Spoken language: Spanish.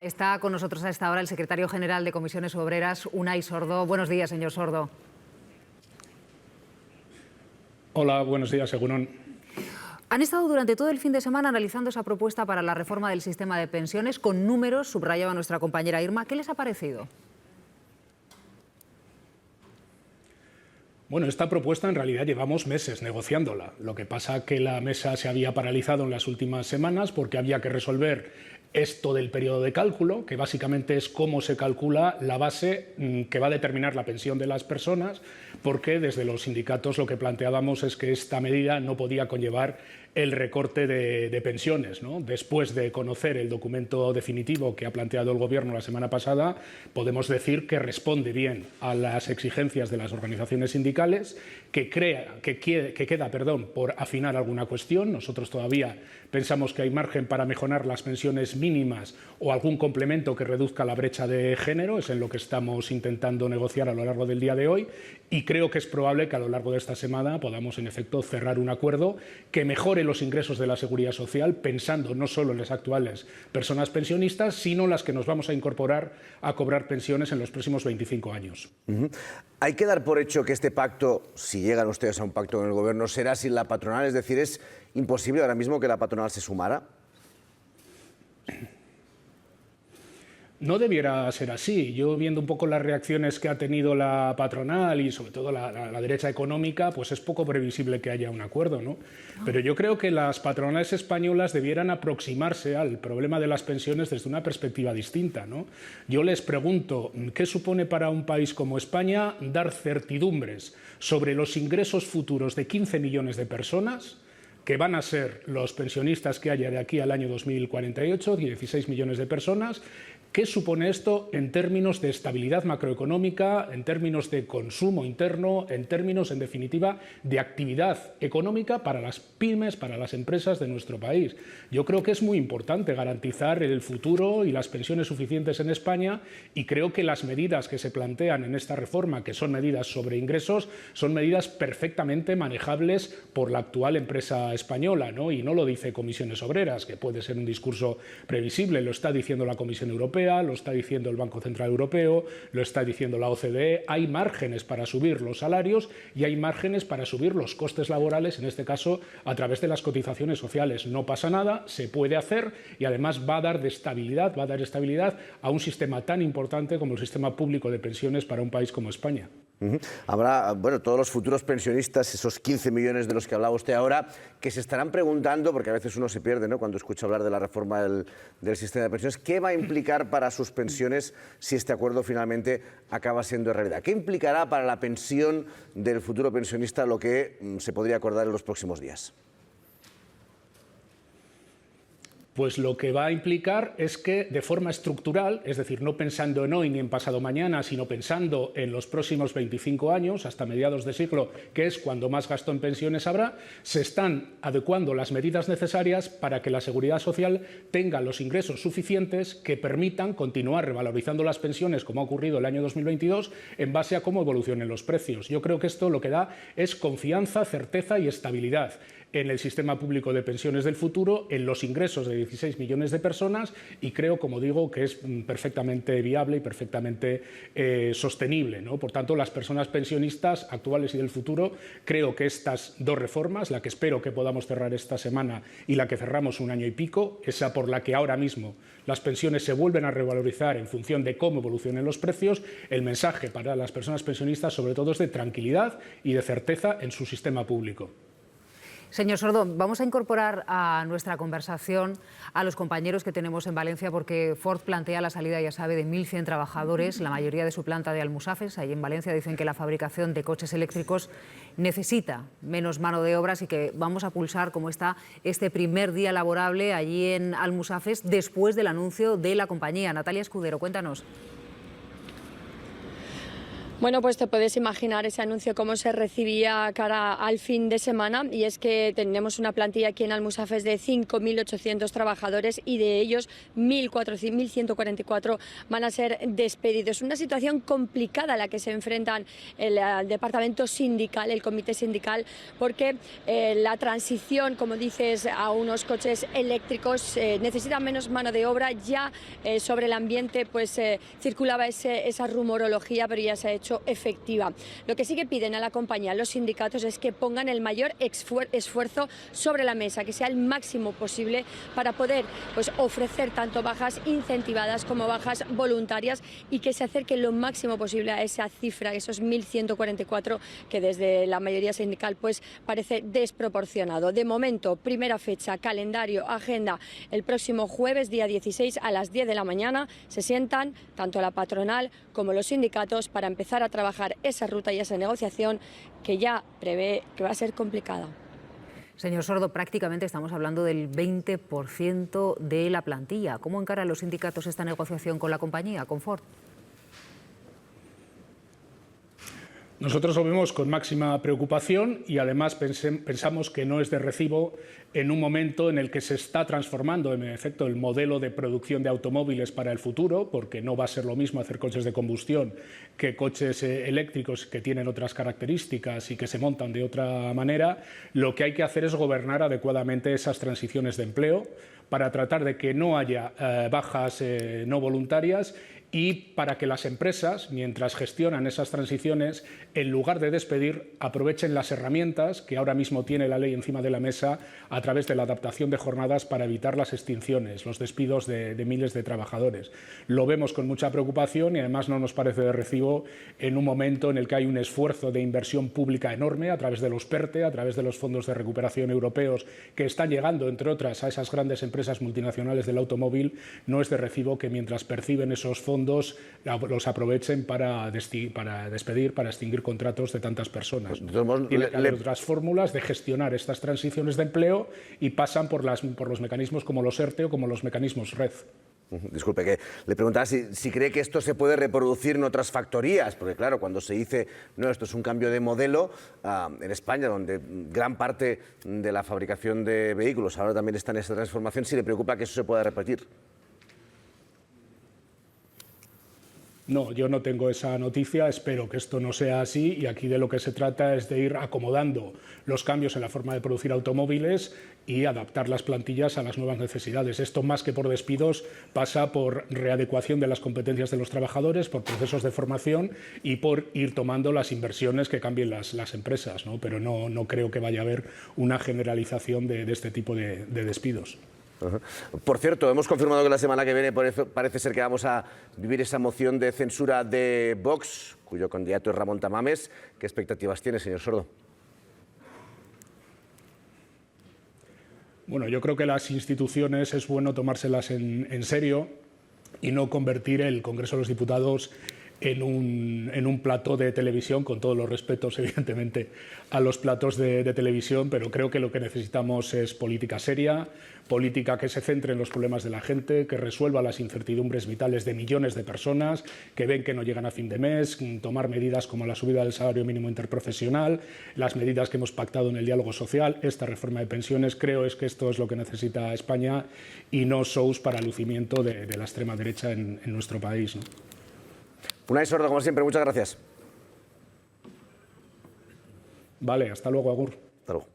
Está con nosotros a esta hora el secretario general de Comisiones Obreras, Unai Sordo. Buenos días, señor Sordo. Hola, buenos días, Egunon. Han estado durante todo el fin de semana analizando esa propuesta para la reforma del sistema de pensiones con números, subrayaba nuestra compañera Irma. ¿Qué les ha parecido? Bueno, esta propuesta en realidad llevamos meses negociándola. Lo que pasa es que la mesa se había paralizado en las últimas semanas porque había que resolver esto del periodo de cálculo, que básicamente es cómo se calcula la base que va a determinar la pensión de las personas, porque desde los sindicatos lo que planteábamos es que esta medida no podía conllevar el recorte de pensiones, ¿no? Después de conocer el documento definitivo que ha planteado el Gobierno la semana pasada, podemos decir que responde bien a las exigencias de las organizaciones sindicales, que queda por afinar alguna cuestión. Nosotros todavía pensamos que hay margen para mejorar las pensiones mínimas o algún complemento que reduzca la brecha de género. Es en lo que estamos intentando negociar a lo largo del día de hoy, y creo que es probable que a lo largo de esta semana podamos, en efecto, cerrar un acuerdo que mejore los ingresos de la Seguridad Social, pensando no solo en las actuales personas pensionistas, sino las que nos vamos a incorporar a cobrar pensiones en los próximos 25 años. Hay que dar por hecho que este pacto, si llegan ustedes a un pacto con el Gobierno, será sin la patronal, es decir, ¿es imposible ahora mismo que la patronal se sumara? No debiera ser así. Yo, viendo un poco las reacciones que ha tenido la patronal y sobre todo la derecha económica, pues es poco previsible que haya un acuerdo, ¿no? Pero yo creo que las patronales españolas debieran aproximarse al problema de las pensiones desde una perspectiva distinta, ¿no? Yo les pregunto, ¿qué supone para un país como España dar certidumbres sobre los ingresos futuros de 15 millones de personas, que van a ser los pensionistas que haya de aquí al año 2048, 16 millones de personas? ¿Qué supone esto en términos de estabilidad macroeconómica, en términos de consumo interno, en términos, en definitiva, de actividad económica para las pymes, para las empresas de nuestro país? Yo creo que es muy importante garantizar el futuro y las pensiones suficientes en España, y creo que las medidas que se plantean en esta reforma, que son medidas sobre ingresos, son medidas perfectamente manejables por la actual empresa española, ¿no? Y no lo dice Comisiones Obreras, que puede ser un discurso previsible, lo está diciendo la Comisión Europea, lo está diciendo el Banco Central Europeo, lo está diciendo la OCDE. Hay márgenes para subir los salarios y hay márgenes para subir los costes laborales, en este caso a través de las cotizaciones sociales. No pasa nada, se puede hacer, y además va a dar estabilidad a un sistema tan importante como el sistema público de pensiones para un país como España. Habrá, bueno, todos los futuros pensionistas, esos 15 millones de los que hablaba usted ahora, que se estarán preguntando, porque a veces uno se pierde, ¿no?, cuando escucha hablar de la reforma del sistema de pensiones, ¿qué va a implicar para sus pensiones si este acuerdo finalmente acaba siendo realidad? ¿Qué implicará para la pensión del futuro pensionista lo que se podría acordar en los próximos días? Pues lo que va a implicar es que, de forma estructural, es decir, no pensando en hoy ni en pasado mañana, sino pensando en los próximos 25 años, hasta mediados de siglo, que es cuando más gasto en pensiones habrá, se están adecuando las medidas necesarias para que la Seguridad Social tenga los ingresos suficientes que permitan continuar revalorizando las pensiones, como ha ocurrido el año 2022, en base a cómo evolucionen los precios. Yo creo que esto lo que da es confianza, certeza y estabilidad en el sistema público de pensiones del futuro, en los ingresos de 16 millones de personas, y creo, como digo, que es perfectamente viable y perfectamente sostenible, ¿no? Por tanto, las personas pensionistas actuales y del futuro, creo que estas dos reformas, la que espero que podamos cerrar esta semana y la que cerramos un año y pico, esa por la que ahora mismo las pensiones se vuelven a revalorizar en función de cómo evolucionen los precios, el mensaje para las personas pensionistas sobre todo es de tranquilidad y de certeza en su sistema público. Señor Sordo, vamos a incorporar a nuestra conversación a los compañeros que tenemos en Valencia, porque Ford plantea la salida, ya sabe, de 1.100 trabajadores, la mayoría de su planta de Almusafes. Allí en Valencia dicen que la fabricación de coches eléctricos necesita menos mano de obra, así que vamos a pulsar cómo está este primer día laborable allí en Almusafes después del anuncio de la compañía. Natalia Escudero, cuéntanos. Bueno, pues te puedes imaginar ese anuncio cómo se recibía cara al fin de semana, y es que tenemos una plantilla aquí en Almusafes de 5.800 trabajadores y de ellos 1.144 van a ser despedidos. Una situación complicada a la que se enfrentan el departamento sindical, el comité sindical, porque la transición, como dices, a unos coches eléctricos necesita menos mano de obra. Ya sobre el ambiente pues circulaba esa rumorología, pero ya se ha hecho efectiva. Lo que sí que piden a la compañía, los sindicatos, es que pongan el mayor esfuerzo sobre la mesa, que sea el máximo posible para poder pues ofrecer tanto bajas incentivadas como bajas voluntarias, y que se acerque lo máximo posible a esa cifra, esos 1.144, que desde la mayoría sindical pues parece desproporcionado. De momento, primera fecha, calendario, agenda: el próximo jueves, día 16, a las 10 de la mañana, se sientan tanto la patronal como los sindicatos para empezar a trabajar esa ruta y esa negociación que ya prevé que va a ser complicada. Señor Sordo, prácticamente estamos hablando del 20% de la plantilla. ¿Cómo encaran los sindicatos esta negociación con la compañía, con Ford? Nosotros lo vemos con máxima preocupación y además pensamos que no es de recibo en un momento en el que se está transformando en efecto el modelo de producción de automóviles para el futuro, porque no va a ser lo mismo hacer coches de combustión que coches eléctricos que tienen otras características y que se montan de otra manera. Lo que hay que hacer es gobernar adecuadamente esas transiciones de empleo para tratar de que no haya bajas no voluntarias, y para que las empresas, mientras gestionan esas transiciones, en lugar de despedir, aprovechen las herramientas que ahora mismo tiene la ley encima de la mesa a través de la adaptación de jornadas para evitar las extinciones, los despidos de miles de trabajadores. Lo vemos con mucha preocupación y además no nos parece de recibo en un momento en el que hay un esfuerzo de inversión pública enorme a través de los PERTE, a través de los fondos de recuperación europeos que están llegando, entre otras, a esas grandes empresas multinacionales del automóvil. No es de recibo que mientras perciben esos fondos los aprovechen para despedir, para extinguir contratos de tantas personas. Tiene que haber otras fórmulas de gestionar estas transiciones de empleo y pasan por los mecanismos como los ERTE o como los mecanismos RED. Disculpe, que le preguntaba si cree que esto se puede reproducir en otras factorías, porque claro, cuando se dice, no, esto es un cambio de modelo, en España, donde gran parte de la fabricación de vehículos ahora también está en esta transformación, si le preocupa que eso se pueda repetir. No, yo no tengo esa noticia, espero que esto no sea así, y aquí de lo que se trata es de ir acomodando los cambios en la forma de producir automóviles y adaptar las plantillas a las nuevas necesidades. Esto, más que por despidos, pasa por readecuación de las competencias de los trabajadores, por procesos de formación y por ir tomando las inversiones que cambien las empresas, ¿no? Pero no creo que vaya a haber una generalización de este tipo de despidos. Por cierto, hemos confirmado que la semana que viene parece ser que vamos a vivir esa moción de censura de Vox, cuyo candidato es Ramón Tamames. ¿Qué expectativas tiene, señor Sordo? Bueno, yo creo que las instituciones es bueno tomárselas en serio y no convertir el Congreso de los Diputados en un plató de televisión, con todos los respetos, evidentemente, a los platos de televisión, pero creo que lo que necesitamos es política seria, política que se centre en los problemas de la gente, que resuelva las incertidumbres vitales de millones de personas que ven que no llegan a fin de mes, tomar medidas como la subida del salario mínimo interprofesional, las medidas que hemos pactado en el diálogo social, esta reforma de pensiones. Creo que esto es lo que necesita España y no shows para lucimiento de la extrema derecha en nuestro país, ¿no? Unai Sordo, como siempre, muchas gracias. Vale, hasta luego, Agur. Hasta luego.